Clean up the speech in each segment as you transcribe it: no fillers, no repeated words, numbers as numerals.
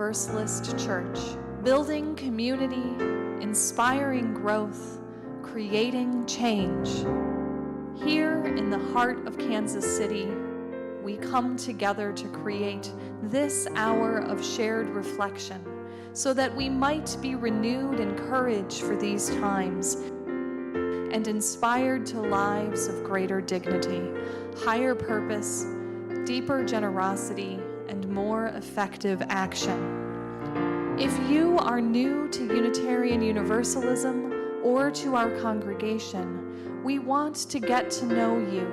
Universalist Church, building community, inspiring growth, creating change. Here in the heart of Kansas City, we come together to create this hour of shared reflection so that we might be renewed in courage for these times and inspired to lives of greater dignity, higher purpose, deeper generosity, and more effective action. If you are new to Unitarian Universalism or to our congregation, we want to get to know you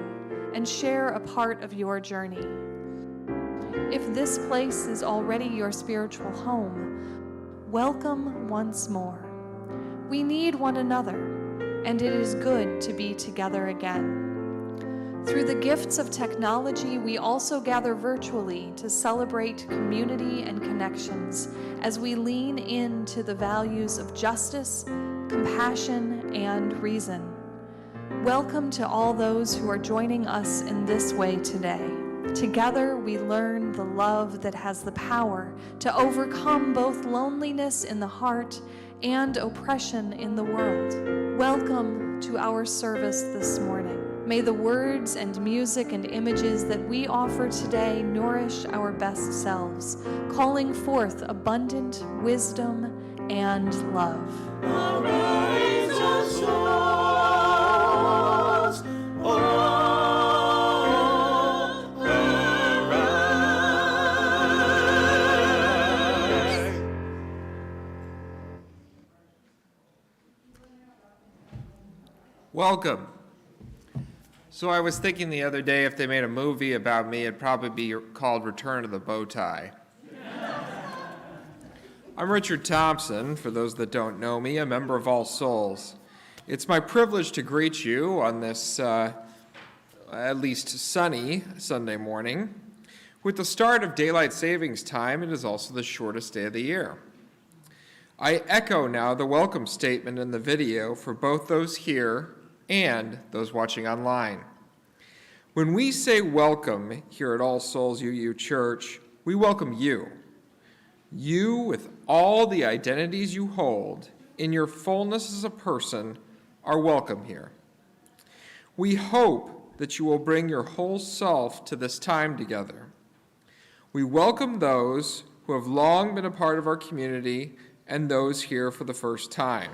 and share a part of your journey. If this place is already your spiritual home, welcome once more. We need one another, and it is good to be together again. Through the gifts of technology, we also gather virtually to celebrate community and connections as we lean into the values of justice, compassion, and reason. Welcome to all those who are joining us in this way today. Together, we learn the love that has the power to overcome both loneliness in the heart and oppression in the world. Welcome to our service this morning. May the words and music and images that we offer today nourish our best selves, calling forth abundant wisdom and love. Arise, O souls, oh, arise. Welcome. So I was thinking the other day, if they made a movie about me, it'd probably be called Return of the Bow Tie. I'm Richard Thompson, for those that don't know me, a member of All Souls. It's my privilege to greet you on this, at least sunny Sunday morning. With the start of daylight savings time, it is also the shortest day of the year. I echo now the welcome statement in the video for both those here and those watching online. When we say welcome here at All Souls UU Church, we welcome you. You, with all the identities you hold, in your fullness as a person, are welcome here. We hope that you will bring your whole self to this time together. We welcome those who have long been a part of our community and those here for the first time.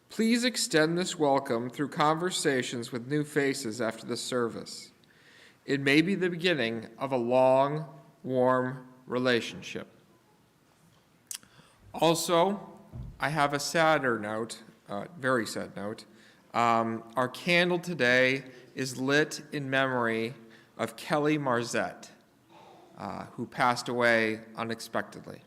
Please extend this welcome through conversations with new faces after the service. It may be the beginning of a long, warm relationship. Also, I have a sadder note, very sad note. Our candle today is lit in memory of Kelly Marzette, who passed away unexpectedly.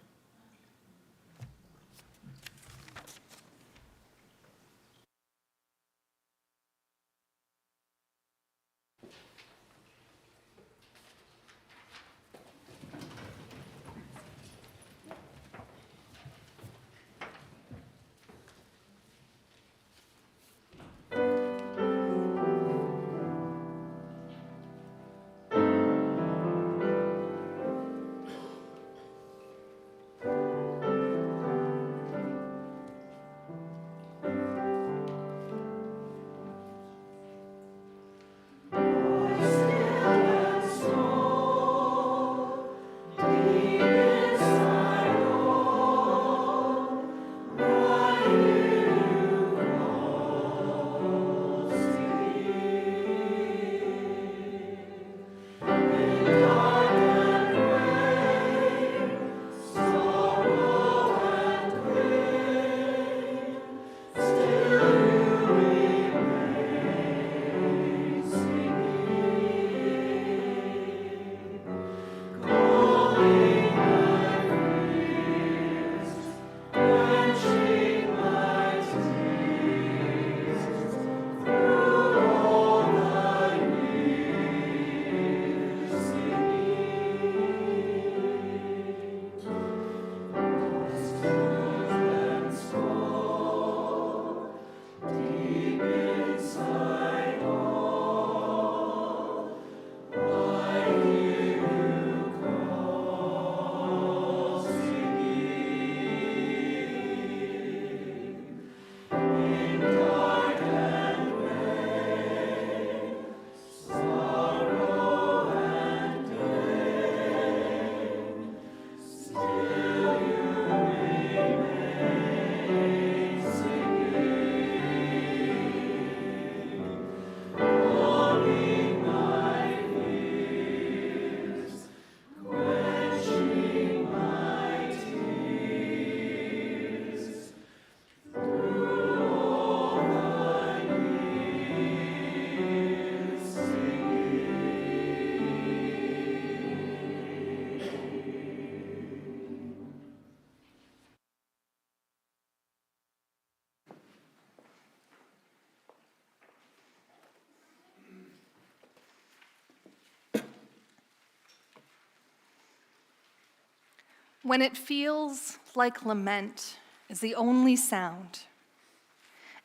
When it feels like lament is the only sound,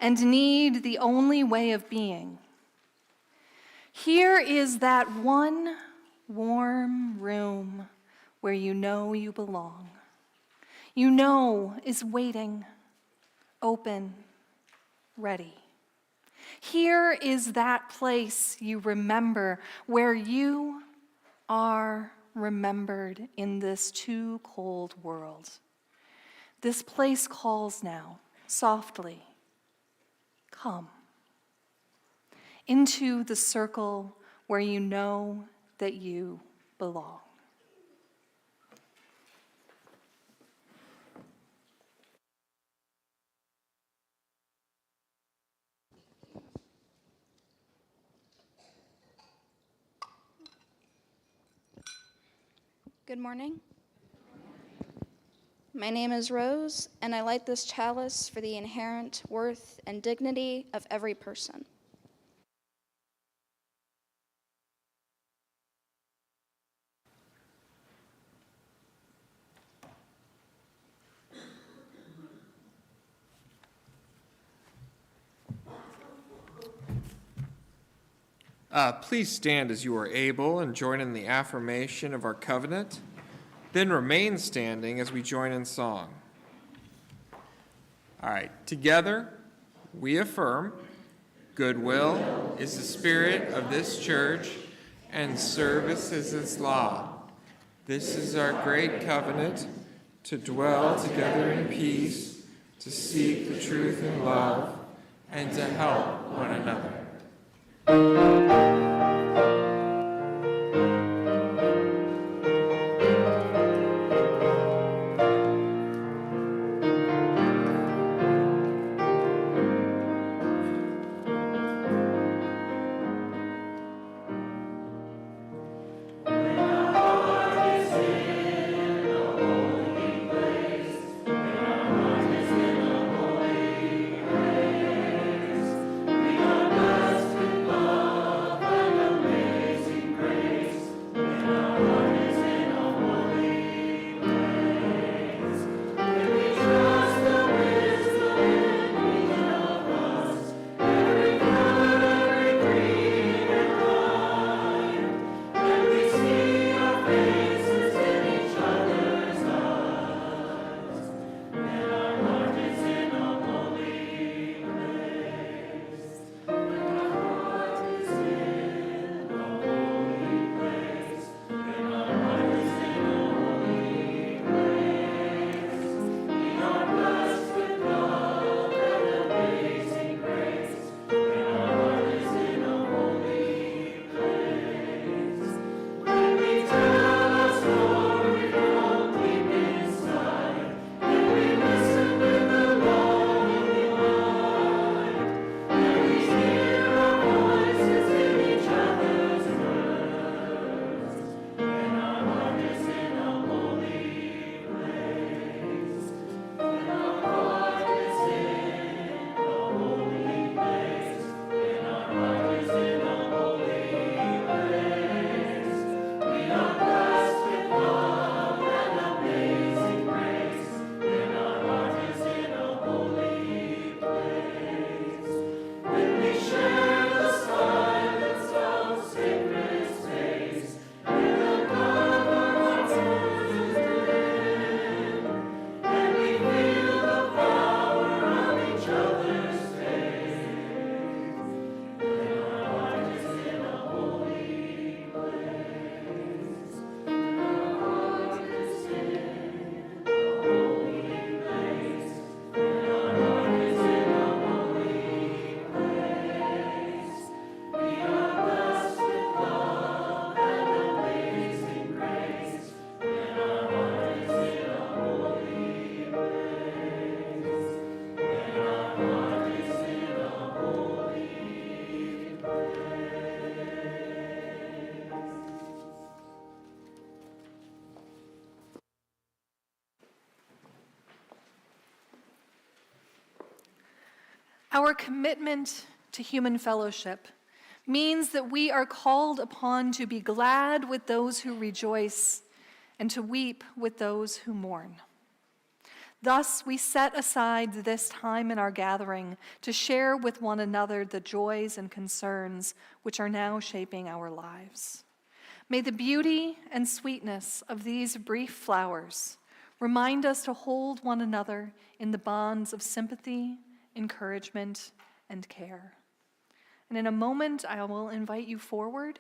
and need the only way of being, here is that one warm room where you know you belong. You know is waiting, open, ready. Here is that place you remember where you are remembered in this too cold world. This place calls now, softly, come into the circle where you know that you belong. Good morning. My name is Rose, and I light this chalice for the inherent worth and dignity of every person. Please stand as you are able and join in the affirmation of our covenant. Then remain standing as we join in song. All right, together we affirm goodwill is the spirit of this church and service is its law. This is our great covenant to dwell together in peace, to seek the truth in love, and to help one another. Our commitment to human fellowship means that we are called upon to be glad with those who rejoice and to weep with those who mourn. Thus, we set aside this time in our gathering to share with one another the joys and concerns which are now shaping our lives. May the beauty and sweetness of these brief flowers remind us to hold one another in the bonds of sympathy, encouragement, and care. And in a moment, I will invite you forward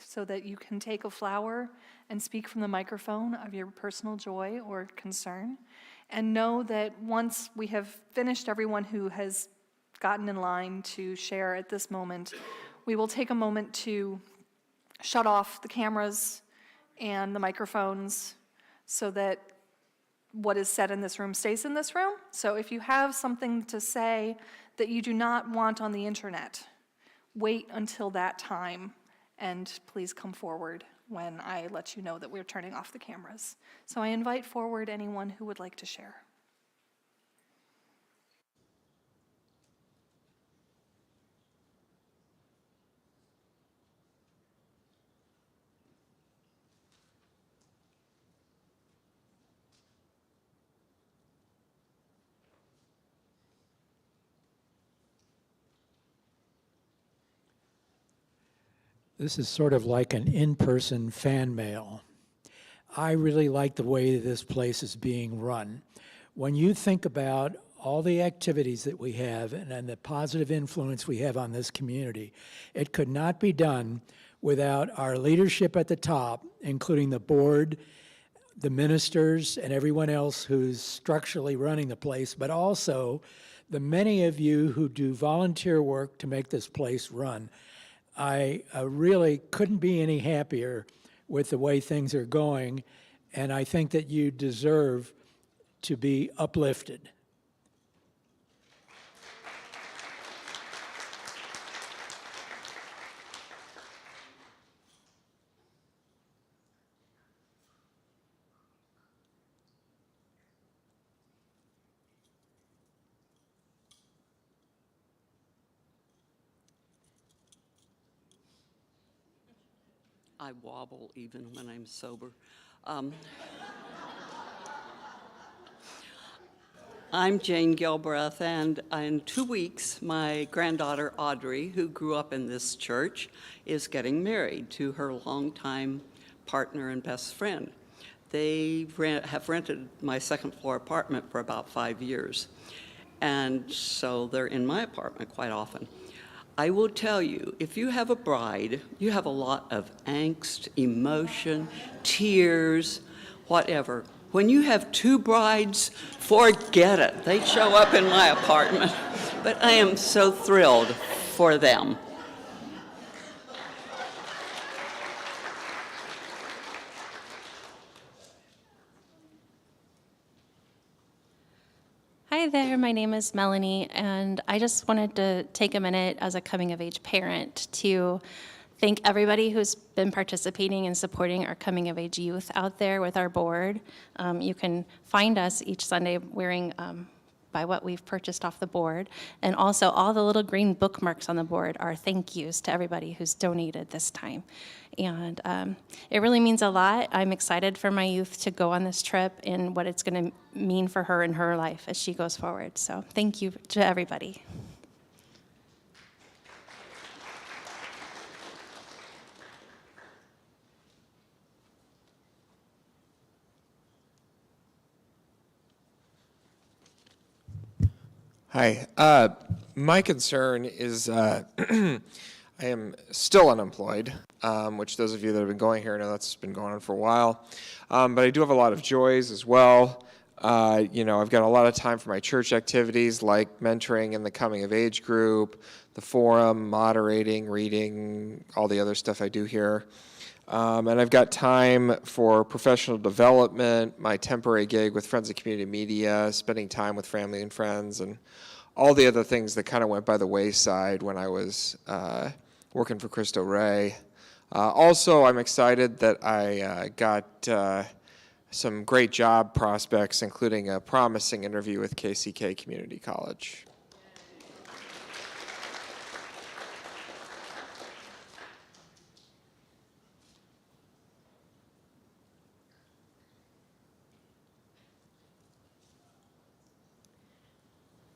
so that you can take a flower and speak from the microphone of your personal joy or concern. And know that once we have finished everyone who has gotten in line to share at this moment, we will take a moment to shut off the cameras and the microphones so that what is said in this room stays in this room. So if you have something to say that you do not want on the internet, wait until that time and please come forward when I let you know that we're turning off the cameras. So I invite forward anyone who would like to share. This is sort of like an in-person fan mail. I really like the way this place is being run. When you think about all the activities that we have and the positive influence we have on this community, it could not be done without our leadership at the top, including the board, the ministers, and everyone else who's structurally running the place, but also the many of you who do volunteer work to make this place run. I really couldn't be any happier with the way things are going, and I think that you deserve to be uplifted. I wobble even when I'm sober. I'm Jane Gilbreth, and in 2 weeks, my granddaughter Audrey, who grew up in this church, is getting married to her longtime partner and best friend. They have rented my second floor apartment for about 5 years, and so they're in my apartment quite often. I will tell you, if you have a bride, you have a lot of angst, emotion, tears, whatever. When you have two brides, forget it. They show up in my apartment. But I am so thrilled for them. Hi there, my name is Melanie, and I just wanted to take a minute as a coming-of-age parent to thank everybody who's been participating and supporting our coming-of-age youth out there with our board. You can find us each Sunday wearing by what we've purchased off the board, and also all the little green bookmarks on the board are thank yous to everybody who's donated this time. And it really means a lot. I'm excited for my youth to go on this trip and what it's going to mean for her in her life as she goes forward. So thank you to everybody. Hi. My concern is I am still unemployed, which those of you that have been going here know that's been going on for a while. But I do have a lot of joys as well. I've got a lot of time for my church activities like mentoring in the coming of age group, the forum, moderating, reading, all the other stuff I do here. And I've got time for professional development, my temporary gig with Friends of Community Media, spending time with family and friends, and all the other things that kind of went by the wayside when I was working for Cristo Rey. Also, I'm excited that I got some great job prospects, including a promising interview with KCK Community College.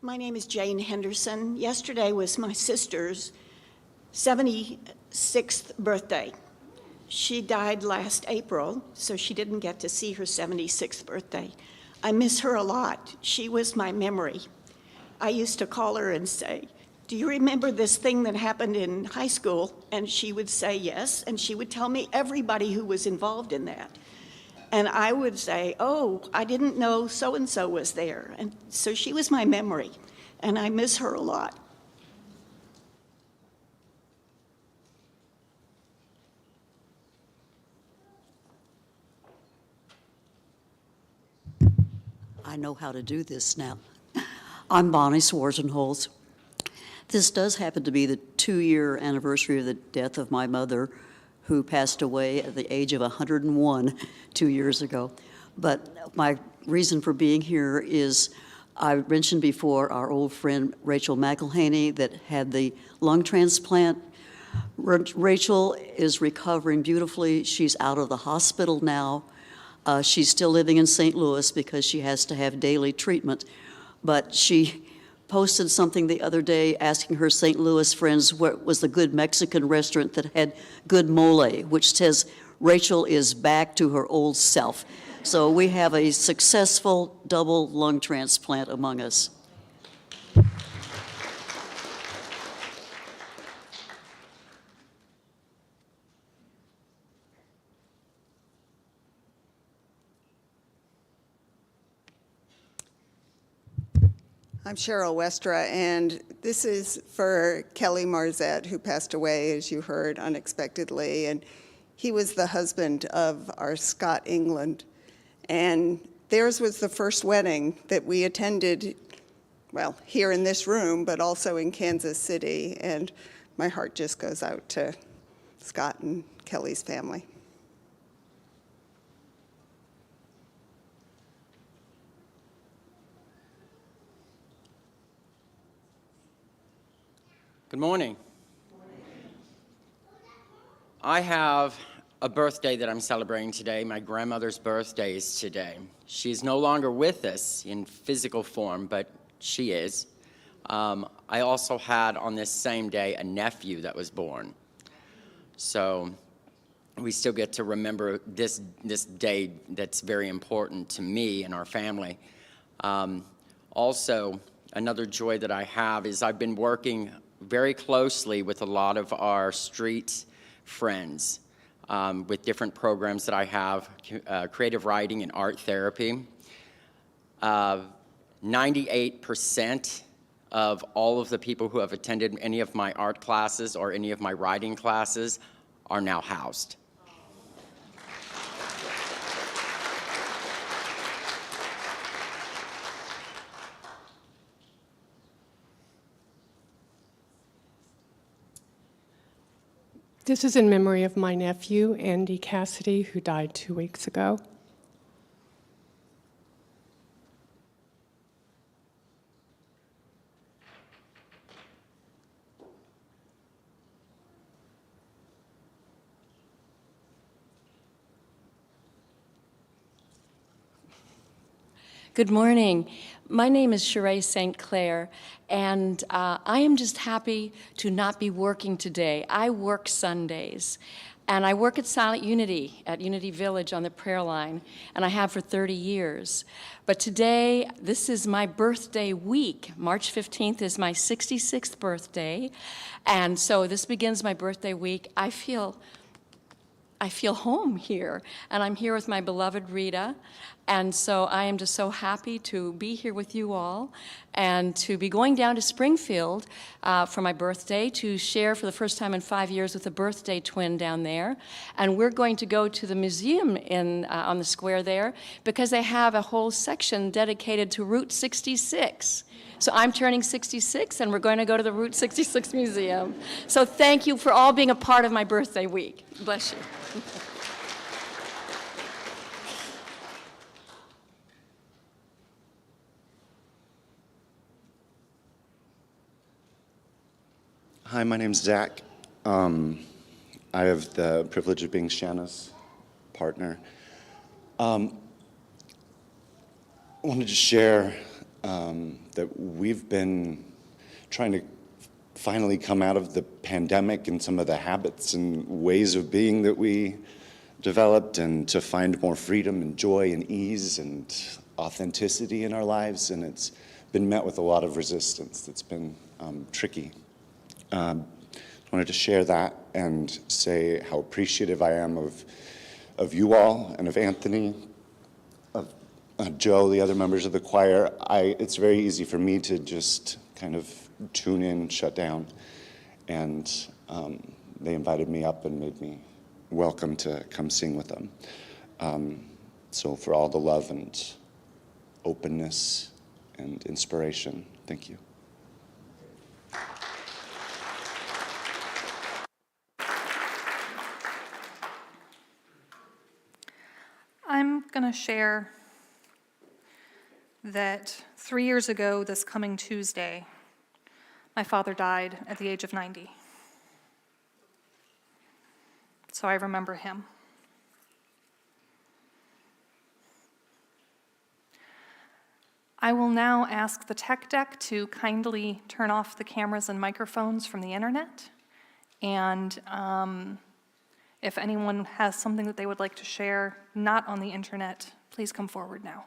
My name is Jane Henderson. Yesterday was my sister's 76th birthday. She died last April, so she didn't get to see her 76th birthday. I miss her a lot. She was my memory. I used to call her and say, "Do you remember this thing that happened in high school?" And she would say yes, and she would tell me everybody who was involved in that. And I would say, "Oh, I didn't know so-and-so was there." And so she was my memory, and I miss her a lot. I know how to do this now. I'm Bonnie Swarzenholz. This does happen to be the 2-year anniversary of the death of my mother, who passed away at the age of 101 2 years ago. But my reason for being here is I mentioned before our old friend Rachel McElhaney that had the lung transplant. Rachel is recovering beautifully. She's out of the hospital now. She's still living in St. Louis because she has to have daily treatment. But she posted something the other day asking her St. Louis friends what was the good Mexican restaurant that had good mole, which says Rachel is back to her old self. So we have a successful double lung transplant among us. I'm Cheryl Westra, and this is for Kelly Marzette, who passed away, as you heard, unexpectedly. And he was the husband of our Scott England. And theirs was the first wedding that we attended, well, here in this room, but also in Kansas City. And my heart just goes out to Scott and Kelly's family. Good morning. I have a birthday that I'm celebrating today. My grandmother's birthday is today. She's no longer with us in physical form, but she is. I also had on this same day a nephew that was born. So we still get to remember this day that's very important to me and our family. Also, another joy that I have is I've been working very closely with a lot of our street friends with different programs that I have, creative writing and art therapy. 98% of all of the people who have attended any of my art classes or any of my writing classes are now housed. This is in memory of my nephew, Andy Cassidy, who died 2 weeks ago. Good morning. My name is Sheree St. Clair, and I am just happy to not be working today. I work Sundays, and I work at Silent Unity at Unity Village on the prayer line, and I have for 30 years. But today, this is my birthday week. March 15th is my 66th birthday, and so this begins my birthday week. I feel home here, and I'm here with my beloved Rita, and so I am just so happy to be here with you all and to be going down to Springfield for my birthday to share for the first time in 5 years with a birthday twin down there. And we're going to go to the museum on the square there because they have a whole section dedicated to Route 66. So I'm turning 66, and we're going to go to the Route 66 Museum. So thank you for all being a part of my birthday week. Bless you. Hi, my name's Zach. I have the privilege of being Shanna's partner. I wanted to share that we've been trying to finally come out of the pandemic and some of the habits and ways of being that we developed, and to find more freedom and joy and ease and authenticity in our lives. And it's been met with a lot of resistance that's been tricky. Wanted to share that and say how appreciative I am of you all and of Anthony, of Joe, the other members of the choir. It's very easy for me to just kind of tune in, shut down, and they invited me up and made me welcome to come sing with them. So for all the love and openness and inspiration, thank you. I'm going to share that 3 years ago, this coming Tuesday, my father died at the age of 90. So I remember him. I will now ask the tech deck to kindly turn off the cameras and microphones from the internet. And if anyone has something that they would like to share, not on the internet, please come forward now.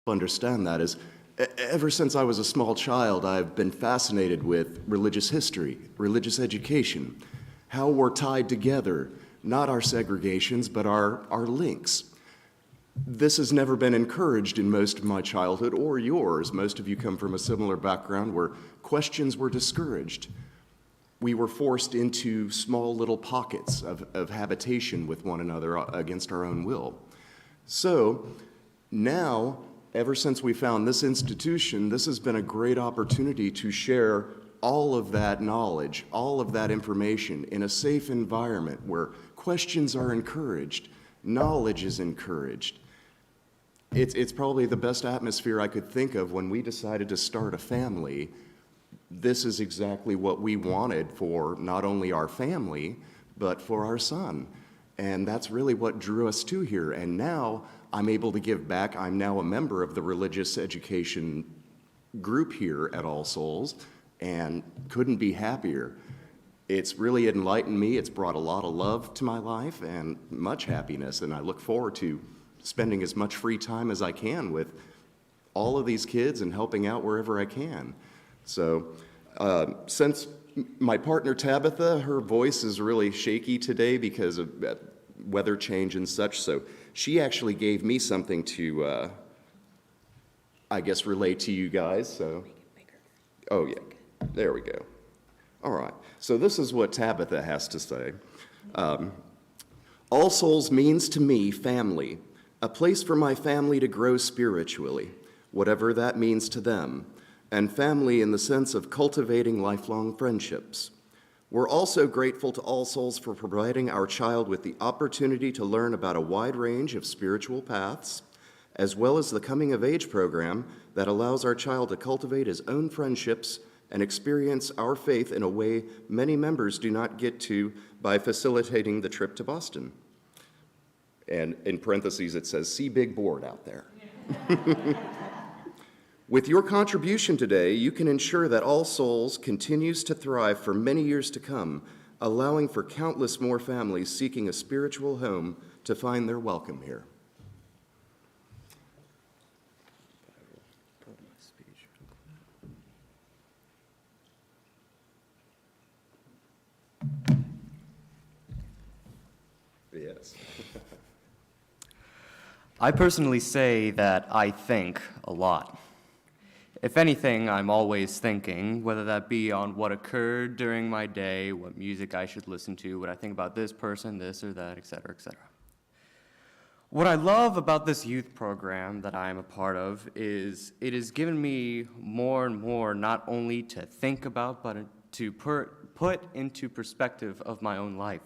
understand that is ever since I was a small child, I've been fascinated with religious history, religious education, how we're tied together, not our segregations, but our links. This has never been encouraged in most of my childhood or yours. Most of you come from a similar background where questions were discouraged. We were forced into small little pockets of habitation with one another against our own will. So now, ever since we found this institution, this has been a great opportunity to share all of that knowledge, all of that information in a safe environment where questions are encouraged, knowledge is encouraged. It's probably the best atmosphere I could think of when we decided to start a family. This is exactly what we wanted for not only our family, but for our son. And that's really what drew us to here. And now I'm able to give back. I'm now a member of the religious education group here at All Souls and couldn't be happier. It's really enlightened me. It's brought a lot of love to my life and much happiness. And I look forward to spending as much free time as I can with all of these kids and helping out wherever I can. So since my partner Tabitha, her voice is really shaky today because of weather change and such, so she actually gave me something to, I guess, relay to you guys. So, oh yeah, there we go. All right, so this is what Tabitha has to say. All Souls means to me family, a place for my family to grow spiritually, whatever that means to them, and family in the sense of cultivating lifelong friendships. We're also grateful to All Souls for providing our child with the opportunity to learn about a wide range of spiritual paths, as well as the coming of age program that allows our child to cultivate his own friendships and experience our faith in a way many members do not get to by facilitating the trip to Boston. And in parentheses it says, see big board out there. With your contribution today, you can ensure that All Souls continues to thrive for many years to come, allowing for countless more families seeking a spiritual home to find their welcome here. Yes. I personally say that I think a lot. If anything, I'm always thinking, whether that be on what occurred during my day, what music I should listen to, what I think about this person, this or that, etc., etc. What I love about this youth program that I am a part of is it has given me more and more not only to think about, but to put into perspective of my own life.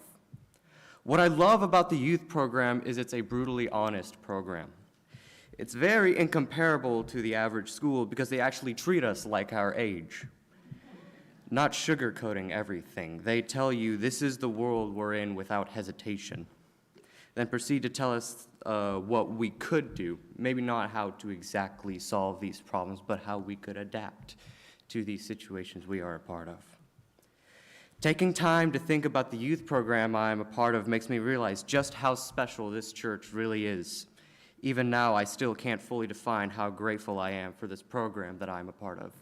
What I love about the youth program is it's a brutally honest program. It's very incomparable to the average school because they actually treat us like our age. Not sugarcoating everything. They tell you this is the world we're in without hesitation. Then proceed to tell us what we could do. Maybe not how to exactly solve these problems, but how we could adapt to these situations we are a part of. Taking time to think about the youth program I'm a part of makes me realize just how special this church really is. Even now, I still can't fully define how grateful I am for this program that I'm a part of.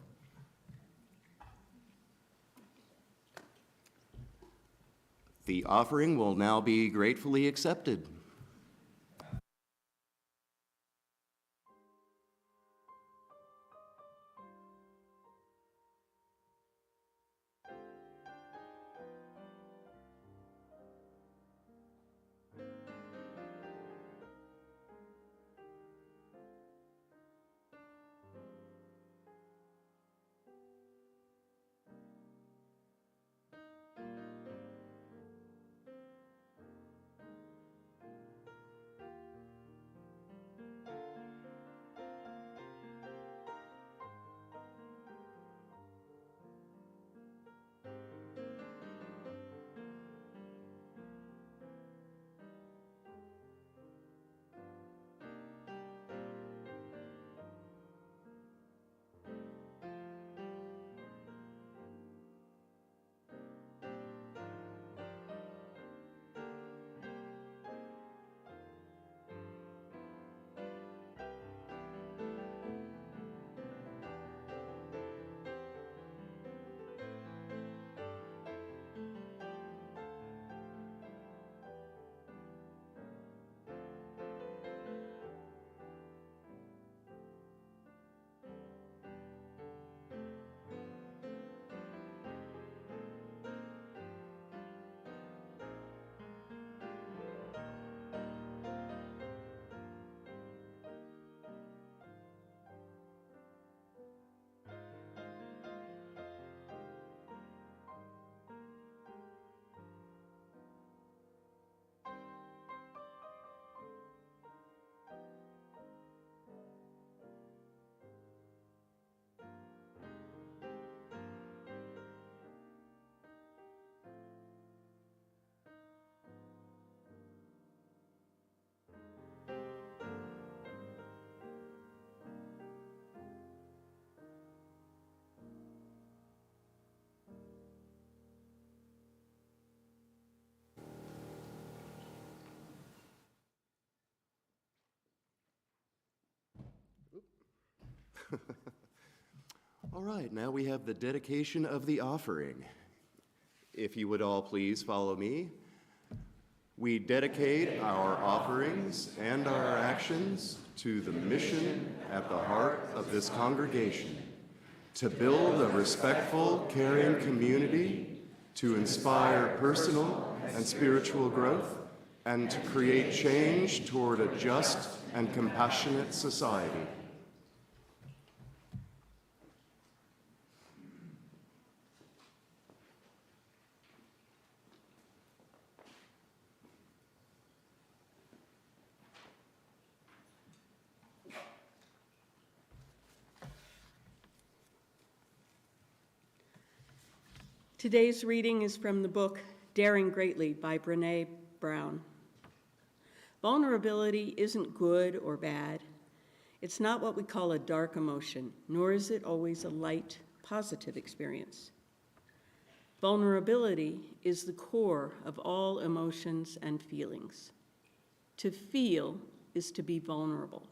The offering will now be gratefully accepted. All right, now we have the dedication of the offering. If you would all please follow me. We dedicate our offerings and our actions to the mission at the heart of this congregation, to build a respectful, caring community, to inspire personal and spiritual growth, and to create change toward a just and compassionate society. Today's reading is from the book Daring Greatly by Brené Brown. Vulnerability isn't good or bad. It's not what we call a dark emotion, nor is it always a light, positive experience. Vulnerability is the core of all emotions and feelings. To feel is to be vulnerable.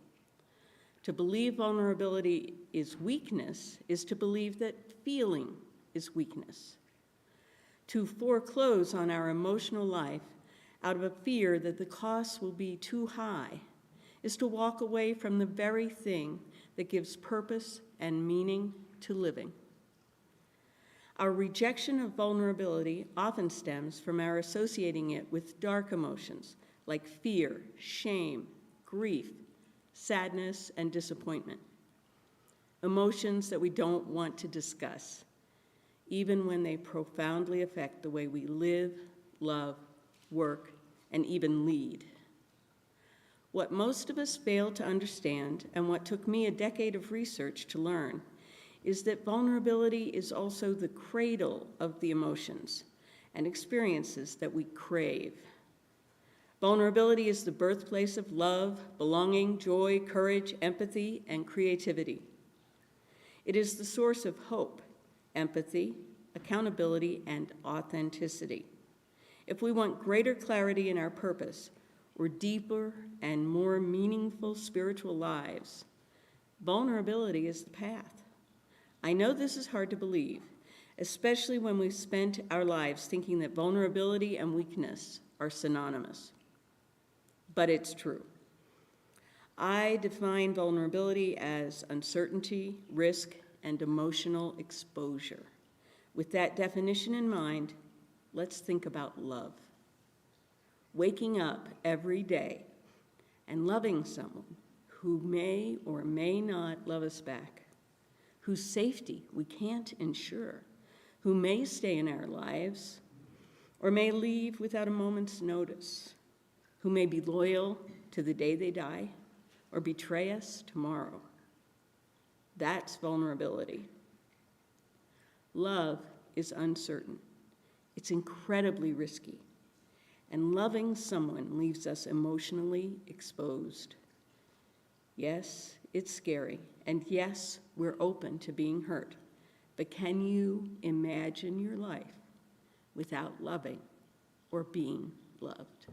To believe vulnerability is weakness is to believe that feeling is weakness. To foreclose on our emotional life out of a fear that the costs will be too high is to walk away from the very thing that gives purpose and meaning to living. Our rejection of vulnerability often stems from our associating it with dark emotions like fear, shame, grief, sadness, and disappointment. Emotions that we don't want to discuss, even when they profoundly affect the way we live, love, work, and even lead. What most of us fail to understand, and what took me a decade of research to learn, is that vulnerability is also the cradle of the emotions and experiences that we crave. Vulnerability is the birthplace of love, belonging, joy, courage, empathy, and creativity. It is the source of hope, empathy, accountability, and authenticity. If we want greater clarity in our purpose or deeper and more meaningful spiritual lives, vulnerability is the path. I know this is hard to believe, especially when we've spent our lives thinking that vulnerability and weakness are synonymous. But it's true. I define vulnerability as uncertainty, risk, and emotional exposure. With that definition in mind, let's think about love. Waking up every day and loving someone who may or may not love us back, whose safety we can't ensure, who may stay in our lives or may leave without a moment's notice, who may be loyal to the day they die or betray us tomorrow. That's vulnerability. Love is uncertain. It's incredibly risky. And loving someone leaves us emotionally exposed. Yes, it's scary. And yes, we're open to being hurt. But can you imagine your life without loving or being loved?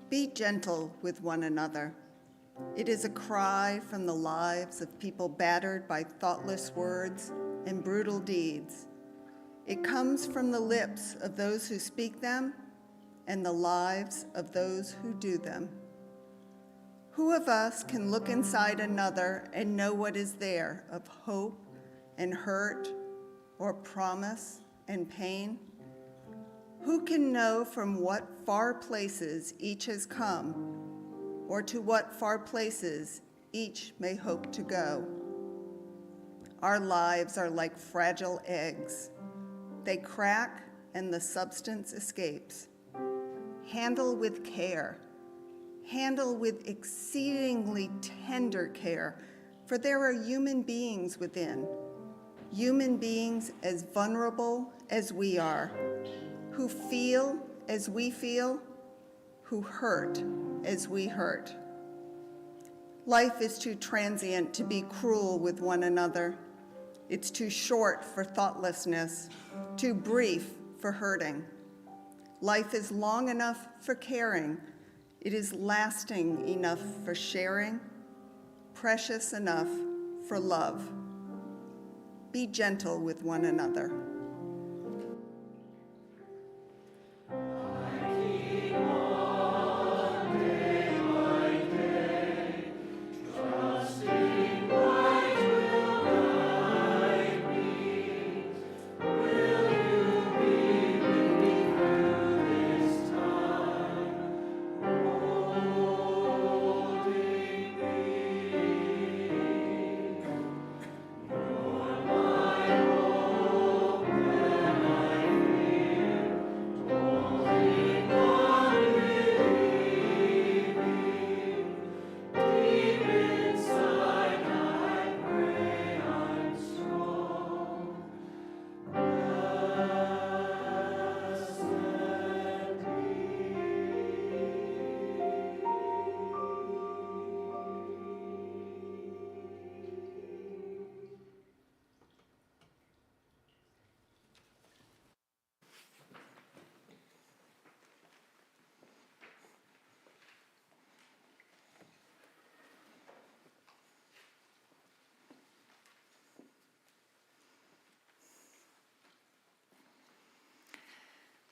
Be gentle with one another. It is a cry from the lives of people battered by thoughtless words and brutal deeds. It comes from the lips of those who speak them and the lives of those who do them. Who of us can look inside another and know what is there of hope and hurt or promise and pain? Who can know from what far places each has come, or to what far places each may hope to go? Our lives are like fragile eggs. They crack and the substance escapes. Handle with care. Handle with exceedingly tender care, for there are human beings within, human beings as vulnerable as we are, who feel as we feel, who hurt as we hurt. Life is too transient to be cruel with one another. It's too short for thoughtlessness, too brief for hurting. Life is long enough for caring. It is lasting enough for sharing, precious enough for love. Be gentle with one another.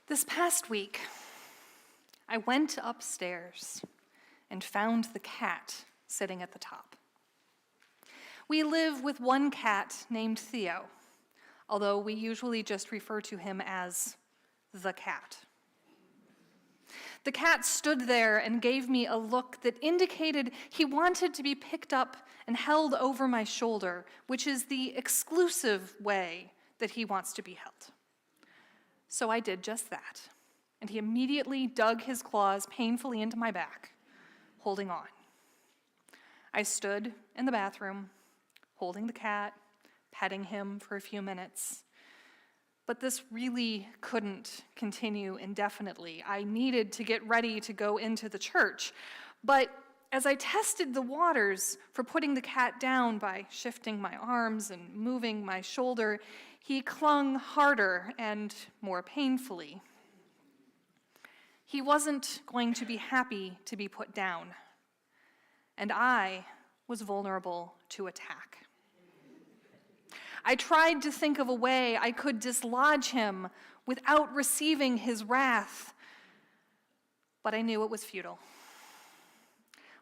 This past week, I went upstairs and found the cat sitting at the top. We live with one cat named Theo, although we usually just refer to him as the cat. The cat stood there and gave me a look that indicated he wanted to be picked up and held over my shoulder, which is the exclusive way that he wants to be held. So I did just that, and he immediately dug his claws painfully into my back, holding on. I stood in the bathroom, holding the cat, petting him for a few minutes. But this really couldn't continue indefinitely. I needed to get ready to go into the church. But as I tested the waters for putting the cat down by shifting my arms and moving my shoulder, he clung harder and more painfully. He wasn't going to be happy to be put down, and I was vulnerable to attack. I tried to think of a way I could dislodge him without receiving his wrath, but I knew it was futile.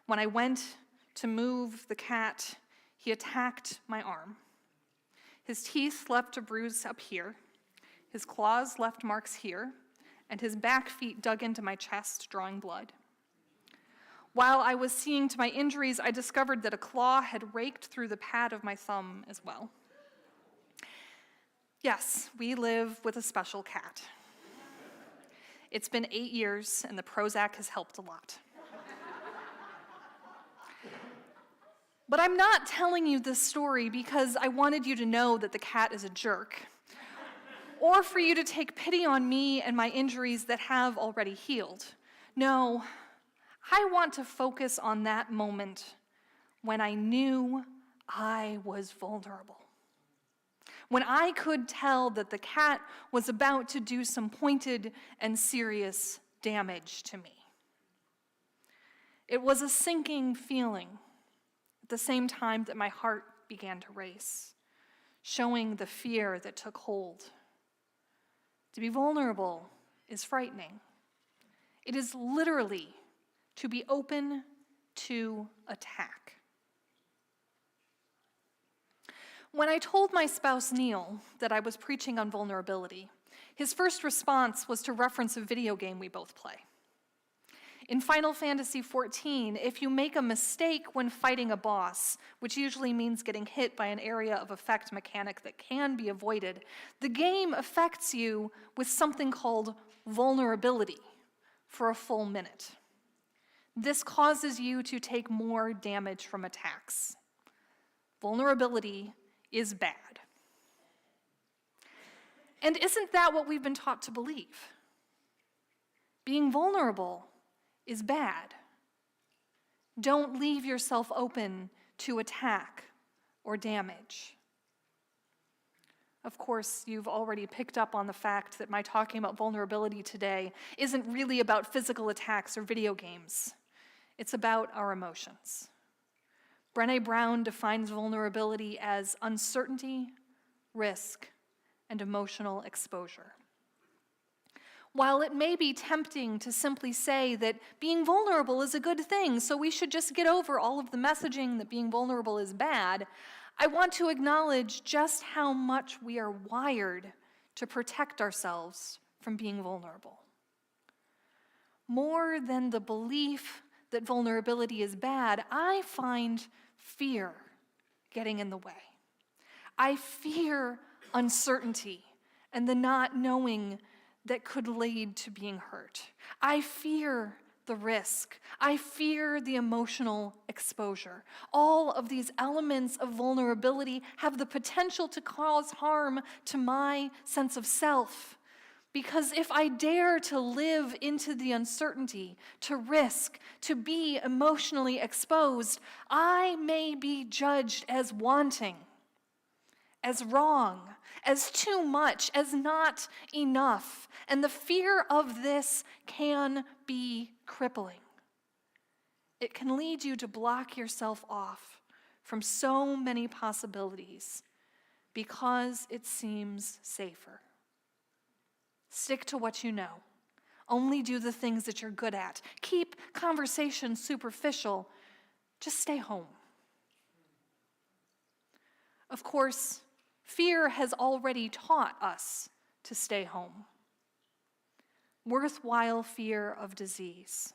When I went to move the cat, he attacked my arm. His teeth left a bruise up here, his claws left marks here, and his back feet dug into my chest, drawing blood. While I was seeing to my injuries, I discovered that a claw had raked through the pad of my thumb as well. Yes, we live with a special cat. It's been 8 years, and the Prozac has helped a lot. But I'm not telling you this story because I wanted you to know that the cat is a jerk, or for you to take pity on me and my injuries that have already healed. No, I want to focus on that moment when I knew I was vulnerable. When I could tell that the cat was about to do some pointed and serious damage to me. It was a sinking feeling at the same time that my heart began to race, showing the fear that took hold. To be vulnerable is frightening. It is literally to be open to attack. When I told my spouse, Neil, that I was preaching on vulnerability, his first response was to reference a video game we both play. In Final Fantasy XIV, if you make a mistake when fighting a boss, which usually means getting hit by an area of effect mechanic that can be avoided, the game affects you with something called vulnerability for a full minute. This causes you to take more damage from attacks. Vulnerability is bad. And isn't that what we've been taught to believe? Being vulnerable is bad. Don't leave yourself open to attack or damage. Of course, you've already picked up on the fact that my talking about vulnerability today isn't really about physical attacks or video games. It's about our emotions. Brené Brown defines vulnerability as uncertainty, risk, and emotional exposure. While it may be tempting to simply say that being vulnerable is a good thing, so we should just get over all of the messaging that being vulnerable is bad, I want to acknowledge just how much we are wired to protect ourselves from being vulnerable. More than the belief that vulnerability is bad, I find fear getting in the way. I fear uncertainty and the not knowing that could lead to being hurt. I fear the risk. I fear the emotional exposure. All of these elements of vulnerability have the potential to cause harm to my sense of self. Because if I dare to live into the uncertainty, to risk, to be emotionally exposed, I may be judged as wanting, as wrong, as too much, as not enough. And the fear of this can be crippling. It can lead you to block yourself off from so many possibilities because it seems safer. Stick to what you know. Only do the things that you're good at. Keep conversations superficial. Just stay home. Of course, fear has already taught us to stay home. Worthwhile fear of disease.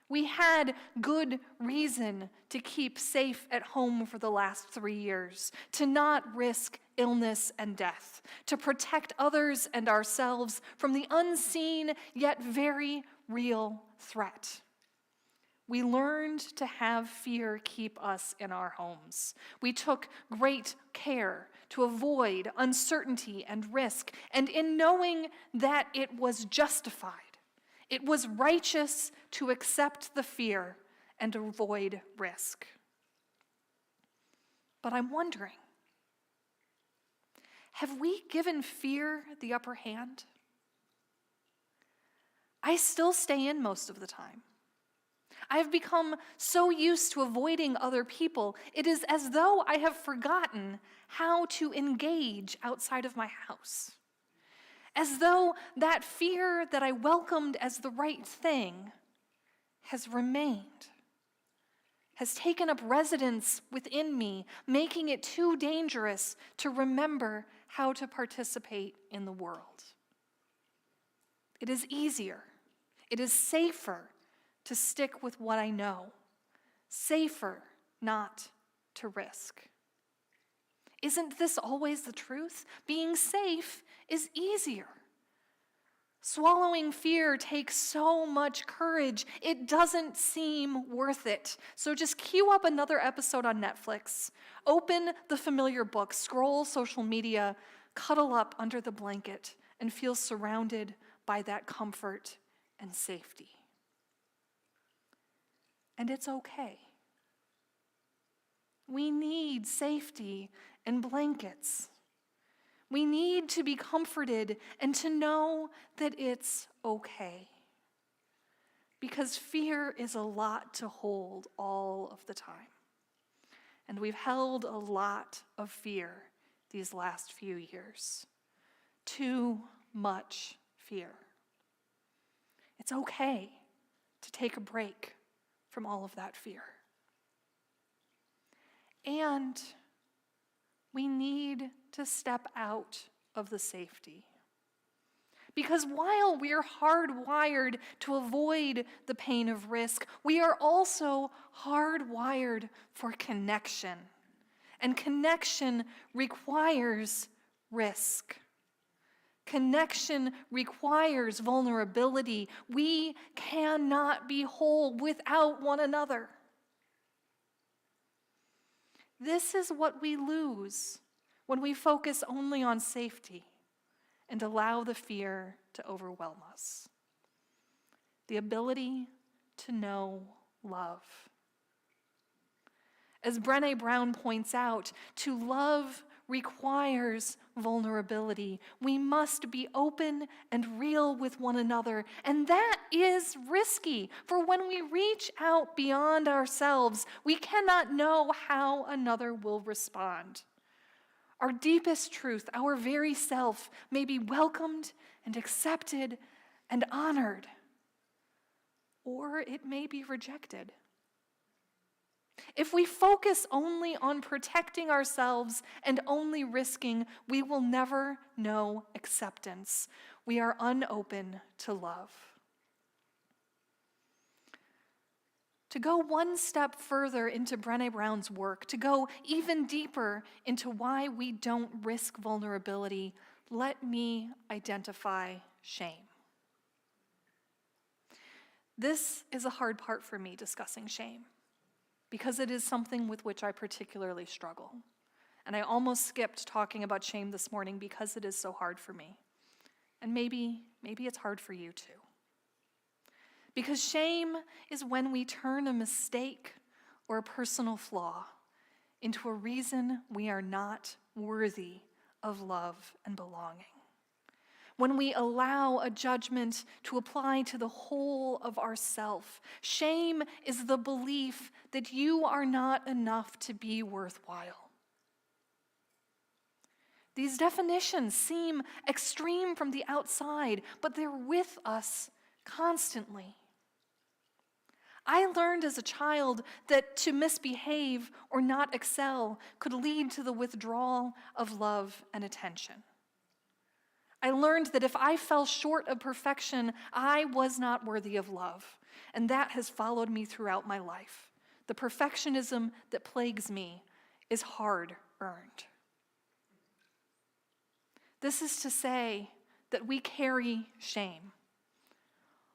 We had good reason to keep safe at home for the last 3 years, to not risk illness and death, to protect others and ourselves from the unseen yet very real threat. We learned to have fear keep us in our homes. We took great care to avoid uncertainty and risk, and in knowing that it was justified, it was righteous to accept the fear and avoid risk. But I'm wondering, have we given fear the upper hand? I still stay in most of the time. I have become so used to avoiding other people, it is as though I have forgotten how to engage outside of my house. As though that fear that I welcomed as the right thing has remained, has taken up residence within me, making it too dangerous to remember how to participate in the world. It is easier, it is safer to stick with what I know, safer not to risk. Isn't this always the truth? Being safe is easier. Swallowing fear takes so much courage, it doesn't seem worth it. So just queue up another episode on Netflix, open the familiar book, scroll social media, cuddle up under the blanket, and feel surrounded by that comfort and safety. And it's okay. We need safety and blankets. We need to be comforted and to know that it's okay. because fear is a lot to hold all of the time. And we've held a lot of fear these last few years. Too much fear. It's okay to take a break from all of that fear. And we need to step out of the safety. Because while we're hardwired to avoid the pain of risk, we are also hardwired for connection. And connection requires risk. Connection requires vulnerability. We cannot be whole without one another. This is what we lose when we focus only on safety and allow the fear to overwhelm us. The ability to know love. As Brené Brown points out, to love requires vulnerability. We must be open and real with one another, and that is risky, for when we reach out beyond ourselves, we cannot know how another will respond. Our deepest truth, our very self, may be welcomed and accepted and honored, or it may be rejected. If we focus only on protecting ourselves and only risking, we will never know acceptance. We are unopen to love. To go one step further into Brené Brown's work, to go even deeper into why we don't risk vulnerability, let me identify shame. This is a hard part for me, discussing shame, because it is something with which I particularly struggle. And I almost skipped talking about shame this morning because it is so hard for me. And maybe it's hard for you too. Because shame is when we turn a mistake or a personal flaw into a reason we are not worthy of love and belonging. When we allow a judgment to apply to the whole of ourself. Shame is the belief that you are not enough to be worthwhile. These definitions seem extreme from the outside, but they're with us constantly. I learned as a child that to misbehave or not excel could lead to the withdrawal of love and attention. I learned that if I fell short of perfection, I was not worthy of love, and that has followed me throughout my life. The perfectionism that plagues me is hard-earned. This is to say that we carry shame.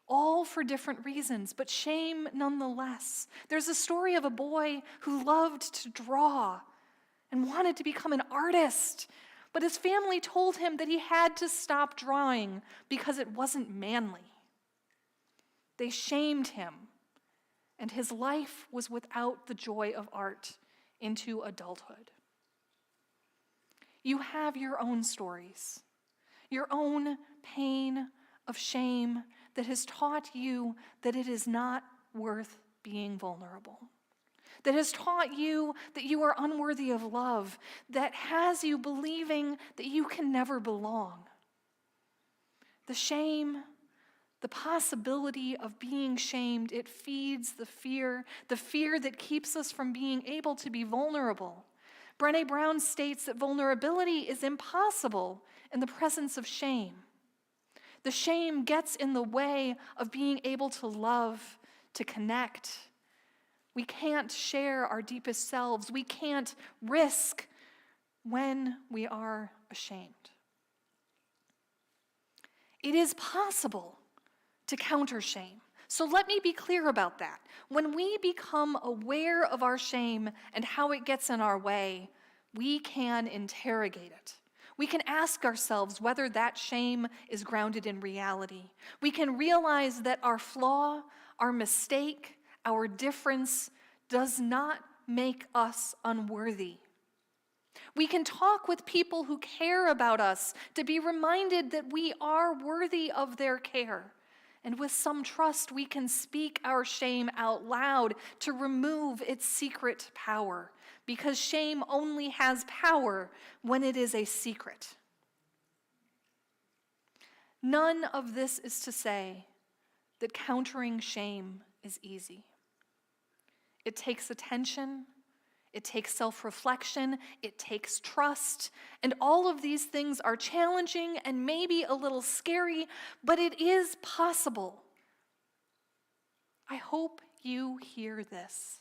All for different reasons, but shame nonetheless. There's a story of a boy who loved to draw and wanted to become an artist, but his family told him that he had to stop drawing because it wasn't manly. They shamed him, and his life was without the joy of art into adulthood. You have your own stories, your own pain of shame that has taught you that it is not worth being vulnerable, that has taught you that you are unworthy of love, that has you believing that you can never belong. The shame, the possibility of being shamed, it feeds the fear that keeps us from being able to be vulnerable. Brené Brown states that vulnerability is impossible in the presence of shame. The shame gets in the way of being able to love, to connect. We can't share our deepest selves. We can't risk when we are ashamed. It is possible to counter shame. So let me be clear about that. When we become aware of our shame and how it gets in our way, we can interrogate it. We can ask ourselves whether that shame is grounded in reality. We can realize that our flaw, our mistake, our difference does not make us unworthy. We can talk with people who care about us to be reminded that we are worthy of their care And with some trust, we can speak our shame out loud to remove its secret power, because shame only has power when it is a secret. None of this is to say that countering shame is easy. It takes attention, it takes self-reflection, it takes trust, and all of these things are challenging and maybe a little scary, but it is possible. I hope you hear this.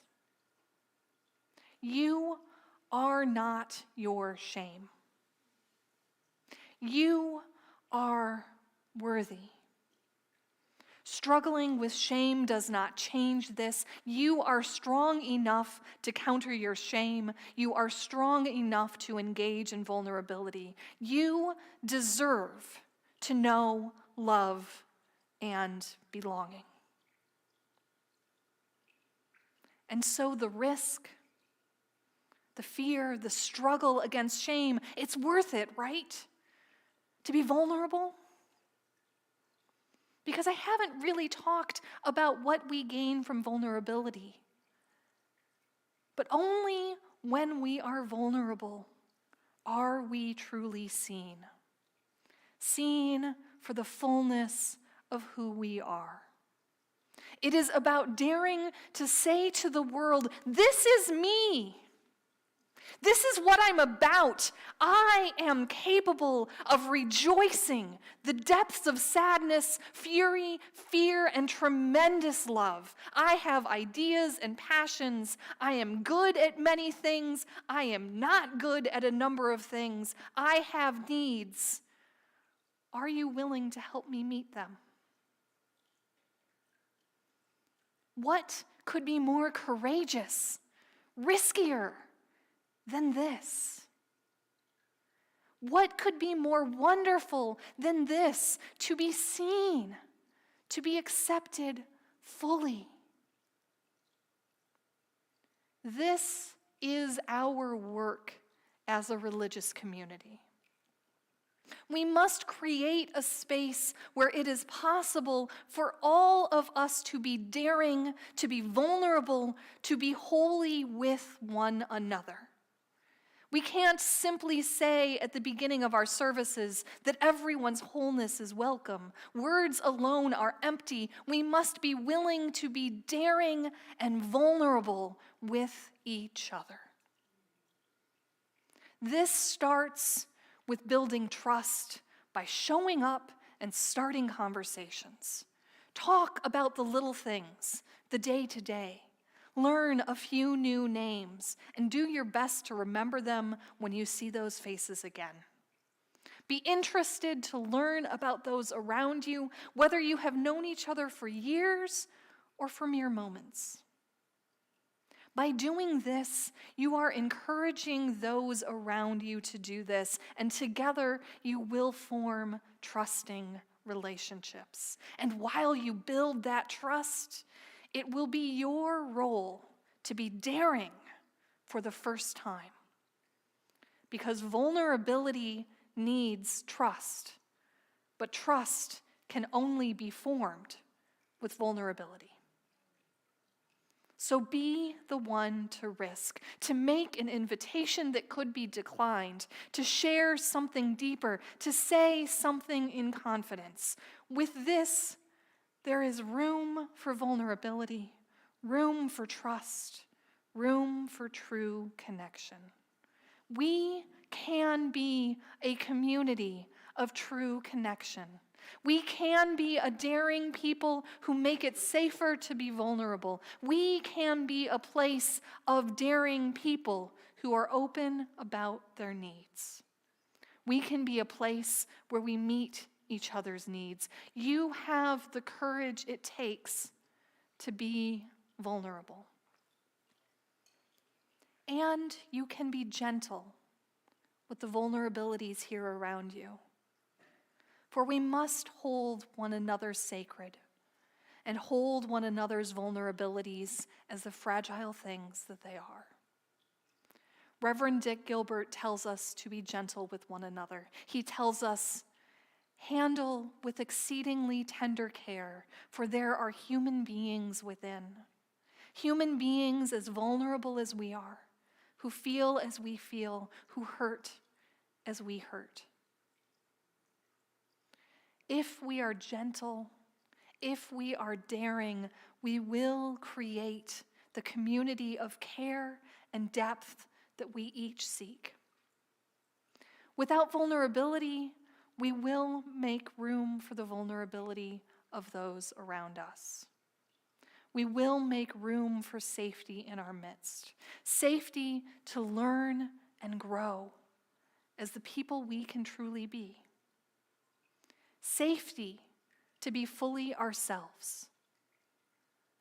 You are not your shame. You are worthy. Struggling with shame does not change this. You are strong enough to counter your shame. You are strong enough to engage in vulnerability. You deserve to know, love, and belonging. And so the risk, the fear, the struggle against shame, it's worth it, right? To be vulnerable? Because I haven't really talked about what we gain from vulnerability. But only when we are vulnerable are we truly seen. Seen for the fullness of who we are. It is about daring to say to the world, "This is me. This is what I'm about. I am capable of rejoicing the depths of sadness, fury, fear, and tremendous love. I have ideas and passions. I am good at many things. I am not good at a number of things. I have needs. Are you willing to help me meet them?" What could be more courageous, riskier than this? What could be more wonderful than this? To be seen, to be accepted fully. This is our work as a religious community. We must create a space where it is possible for all of us to be daring, to be vulnerable, to be holy with one another. We can't simply say at the beginning of our services that everyone's wholeness is welcome. Words alone are empty. We must be willing to be daring and vulnerable with each other. This starts with building trust by showing up and starting conversations. Talk about the little things, the day-to-day. Learn a few new names and do your best to remember them when you see those faces again. Be interested to learn about those around you, whether you have known each other for years or for mere moments. By doing this, you are encouraging those around you to do this, and together you will form trusting relationships. And while you build that trust, it will be your role to be daring for the first time. Because vulnerability needs trust, but trust can only be formed with vulnerability. So be the one to risk, to make an invitation that could be declined, to share something deeper, to say something in confidence. With this, there is room for vulnerability, room for trust, room for true connection. We can be a community of true connection. We can be a daring people who make it safer to be vulnerable. We can be a place of daring people who are open about their needs. We can be a place where we meet each other's needs. You have the courage it takes to be vulnerable. And you can be gentle with the vulnerabilities here around you. For we must hold one another sacred and hold one another's vulnerabilities as the fragile things that they are. Reverend Dick Gilbert tells us to be gentle with one another. He tells us, Handle with exceedingly tender care, for there are human beings within. Human beings as vulnerable as we are, who feel as we feel, who hurt as we hurt. If we are gentle, if we are daring, we will create the community of care and depth that we each seek. Without vulnerability, we will make room for the vulnerability of those around us. We will make room for safety in our midst, safety to learn and grow as the people we can truly be, safety to be fully ourselves,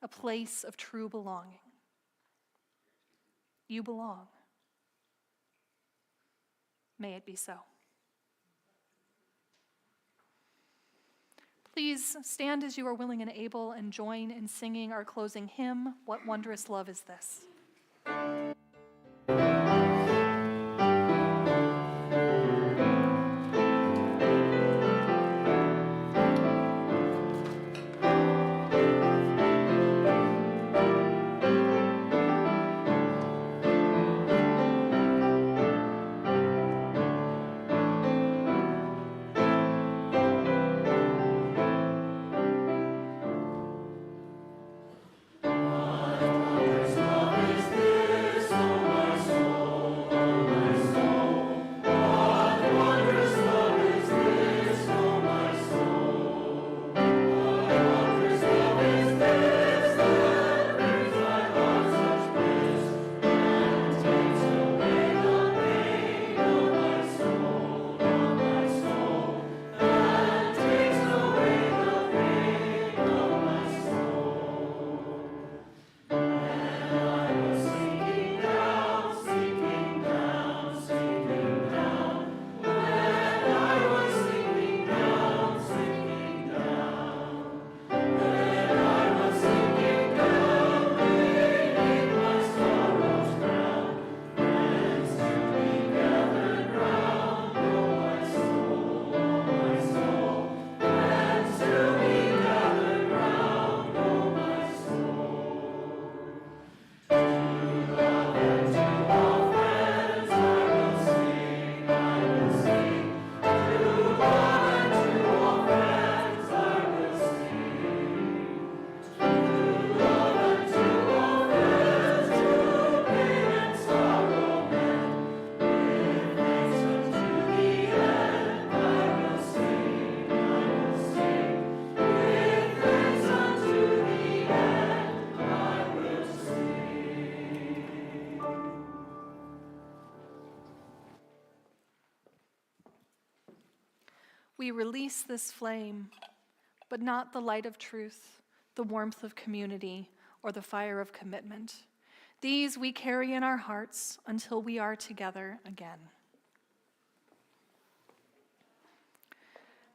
a place of true belonging. You belong. May it be so. Please stand as you are willing and able and join in singing our closing hymn, What Wondrous Love Is This? We release this flame, but not the light of truth, the warmth of community, or the fire of commitment. These we carry in our hearts until we are together again.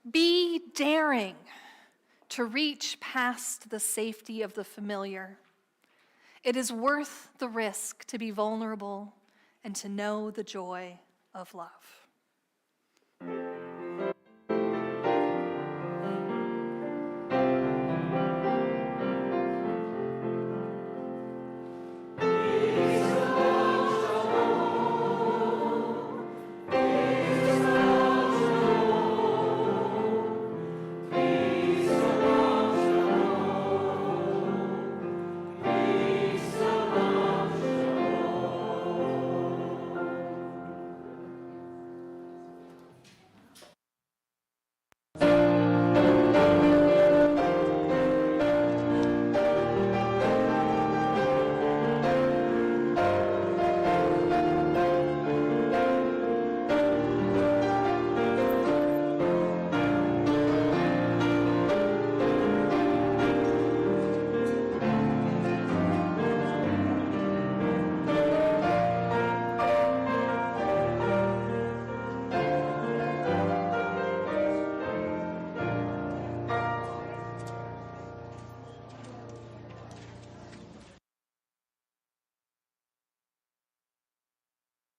Be daring to reach past the safety of the familiar. It is worth the risk to be vulnerable and to know the joy of love.